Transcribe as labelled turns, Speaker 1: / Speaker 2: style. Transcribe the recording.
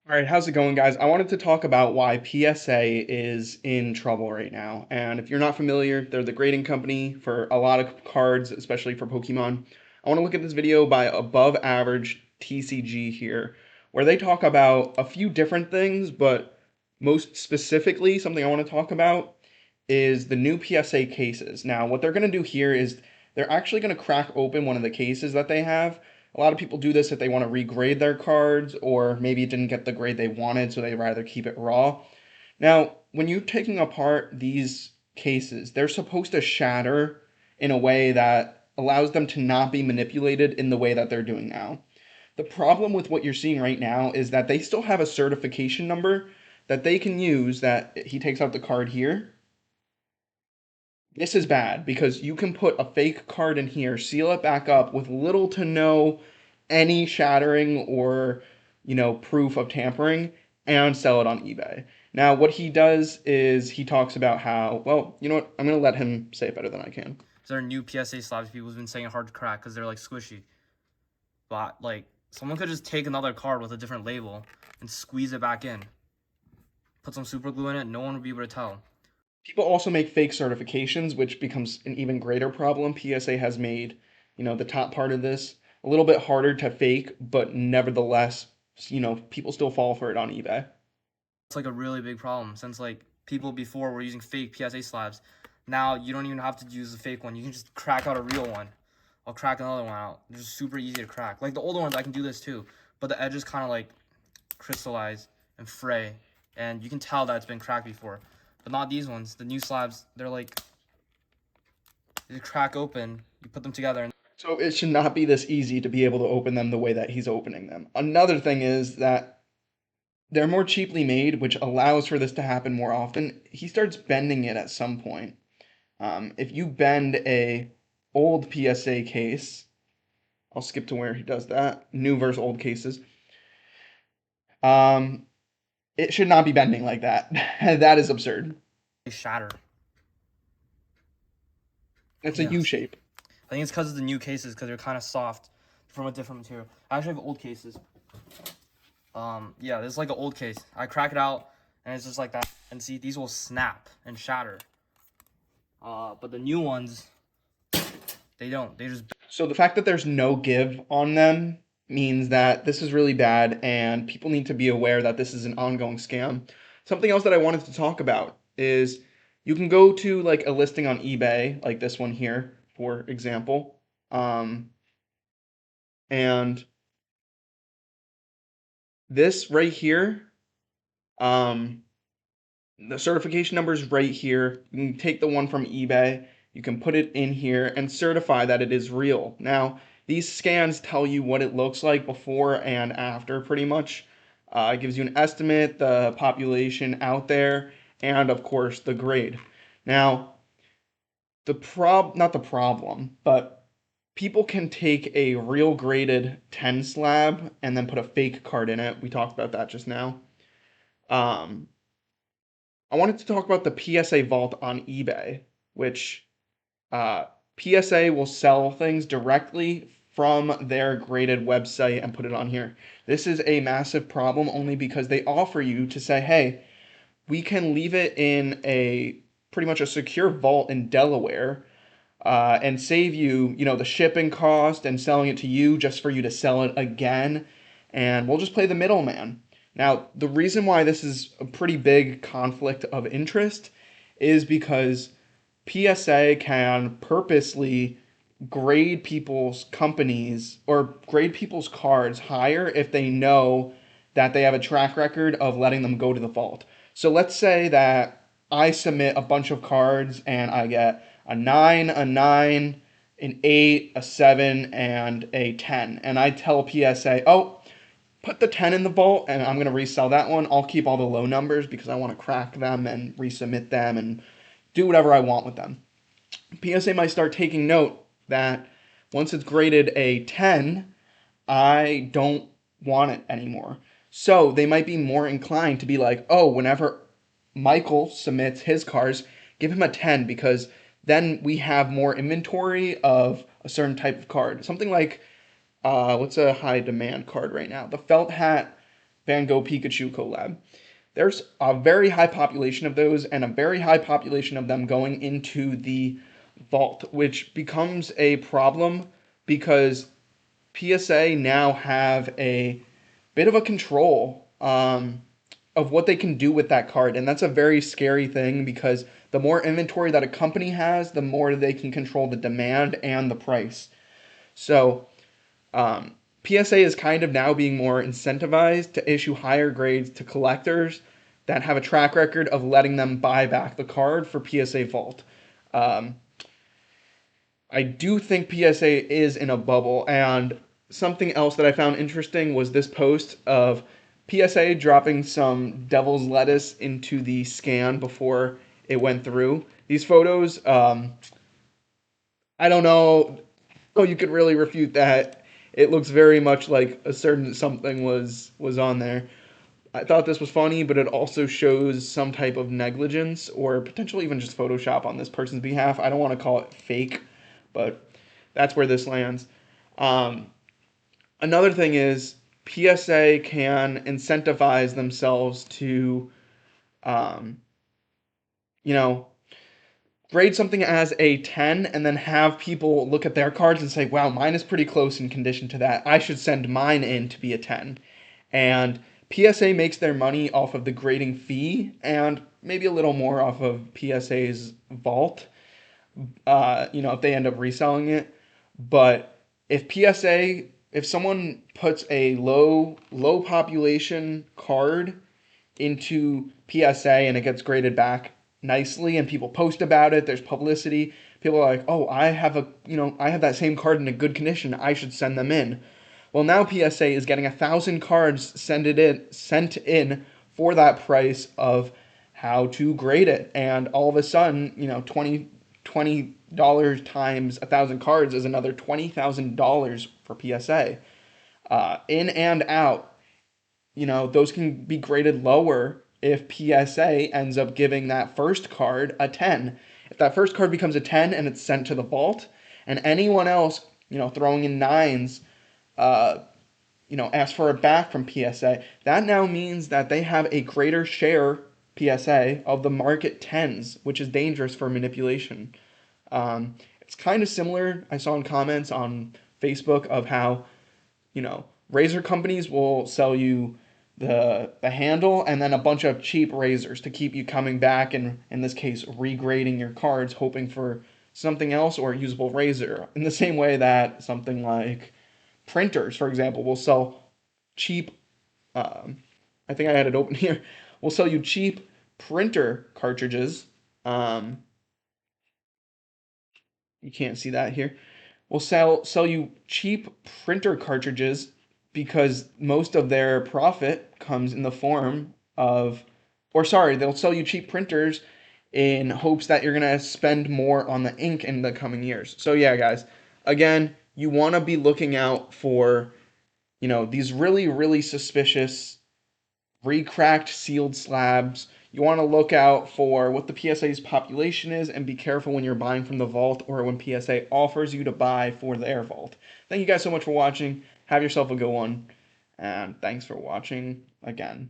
Speaker 1: All right, how's it going, guys? I wanted to talk about why PSA is in trouble right now. And if you're not familiar, they're the grading company for a lot of cards, especially for Pokemon. I want to look at this video by Above Average TCG here, where they talk about a few different things, but most specifically, something I want to talk about is the new PSA cases. Now, what they're going to do here is they're actually going to crack open one of the cases that they have. A lot of people do this if they want to regrade their cards, or maybe it didn't get the grade they wanted, so they'd rather keep it raw. Now, when you're taking apart these cases, they're supposed to shatter in a way that allows them to not be manipulated in the way that they're doing now. The problem with what you're seeing right now is that they still have a certification number that they can use that he takes out the card here. This is bad because you can put a fake card in here, seal it back up with little to no any shattering or, proof of tampering and sell it on eBay. Now, what he does is he talks about how, well, you know what? I'm going to let him say it better than I can.
Speaker 2: There are new PSA slabs. People's been saying hard to crack because they're like squishy. But like someone could just take another card with a different label and squeeze it back in. Put some super glue in it. No one would be able to tell.
Speaker 1: People also make fake certifications, which becomes an even greater problem. PSA has made, the top part of this a little bit harder to fake, but nevertheless, people still fall for it on eBay.
Speaker 2: It's like a really big problem since like people before were using fake PSA slabs. Now you don't even have to use a fake one. You can just crack out a real one. I'll crack another one out. They're just super easy to crack. Like the older ones, I can do this too, but the edges kind of like crystallize and fray, and you can tell that it's been cracked before. But not these ones. The new slabs, they're like they crack open. You put them together, and
Speaker 1: So it should not be this easy to be able to open them the way that he's opening them. Another thing is that they're more cheaply made, which allows for this to happen more often. He starts bending it at some point. If you bend a old PSA case, I'll skip to where he does that. New versus old cases. Um, it should not be bending like that. That is absurd.
Speaker 2: they shatter.
Speaker 1: It's a U
Speaker 2: Yes.
Speaker 1: shape.
Speaker 2: I think it's because of the new cases, because they're kind of soft from a different material. I actually have old cases. Yeah, this is like an old case. I crack it out, and it's just like that. And see, these will snap and shatter. But the new ones, they don't. They just
Speaker 1: So the fact that there's no give on them means that this is really bad and people need to be aware that this is an ongoing scam. Something else that I wanted to talk about is you can go to like a listing on eBay, like this one here, for example. Um, and this right here, um, the certification number is right here. You can take the one from eBay, you can put it in here and certify that it is real. Now, these scans tell you what it looks like before and after, pretty much. It gives you an estimate, the population out there, and of course the grade. Now, not the problem, but people can take a real graded 10 slab and then put a fake card in it. We talked about that just now. Um, I wanted to talk about the PSA vault on eBay, which uh, PSA will sell things directly from their graded website and put it on here. This is a massive problem only because they offer you to say, hey, we can leave it in a pretty much a secure vault in Delaware and save you, the shipping cost and selling it to you just for you to sell it again. And we'll just play the middleman. Now, the reason why this is a pretty big conflict of interest is because PSA can purposely grade people's companies or grade people's cards higher if they know that they have a track record of letting them go to the vault. So let's say that I submit a bunch of cards and I get a 9, an 8, a 7, and a 10. And I tell PSA, oh, put the 10 in the vault and I'm going to resell that one. I'll keep all the low numbers because I want to crack them and resubmit them and do whatever I want with them. PSA might start taking note that once it's graded a 10, I don't want it anymore. So they might be more inclined to be like, oh, whenever Michael submits his cars, give him a 10 because then we have more inventory of a certain type of card. Something like, what's a high demand card right now? The felt hat Van Gogh Pikachu collab. There's a very high population of those and a very high population of them going into the vault, which becomes a problem because PSA now have a bit of a control of what they can do with that card. And that's a very scary thing because the more inventory that a company has, the more they can control the demand and the price. So PSA is kind of now being more incentivized to issue higher grades to collectors that have a track record of letting them buy back the card for PSA Vault. Um, I do think PSA is in a bubble, and something else that I found interesting was this post of PSA dropping some devil's lettuce into the scan before it went through. These photos, I don't know. Oh, you could really refute that. It looks very much like a certain something was on there. I thought this was funny, but it also shows some type of negligence or potentially even just Photoshop on this person's behalf. I don't want to call it fake, but that's where this lands. Um, Another thing is PSA can incentivize themselves to, um, you know, grade something as a 10 and then have people look at their cards and say, wow, mine is pretty close in condition to that. I should send mine in to be a 10. And PSA makes their money off of the grading fee and maybe a little more off of PSA's vault, if they end up reselling it. But if someone puts a low population card into PSA and it gets graded back nicely and people post about it, there's publicity. People are like, "Oh, I have that same card in a good condition. I should send them in." Well, now PSA is getting 1,000 cards sent in for that price of how to grade it, and all of a sudden, $20 times 1,000 cards is another $20,000 for PSA. In and out, those can be graded lower if PSA ends up giving that first card a 10. If that first card becomes a 10 and it's sent to the vault, and anyone else, throwing in nines, uh, ask for it back from PSA, that now means that they have a greater share, PSA, of the market tens, which is dangerous for manipulation. It's kind of similar, I saw in comments on Facebook, of how razor companies will sell you the handle and then a bunch of cheap razors to keep you coming back and in this case regrading your cards hoping for something else or a usable razor. In the same way that something like printers, for example, will sell cheap. Um, I think I had it open here. Will sell you cheap printer cartridges. Um, you can't see that here. Will sell you cheap printer cartridges because most of their profit comes in the form of, or sorry, they'll sell you cheap printers in hopes that you're gonna spend more on the ink in the coming years. So yeah, guys, again, you want to be looking out for these really really suspicious recracked sealed slabs. You want to look out for what the PSA's population is and be careful when you're buying from the vault or when PSA offers you to buy for their vault. Thank you guys so much for watching. Have yourself a good one, and thanks for watching again.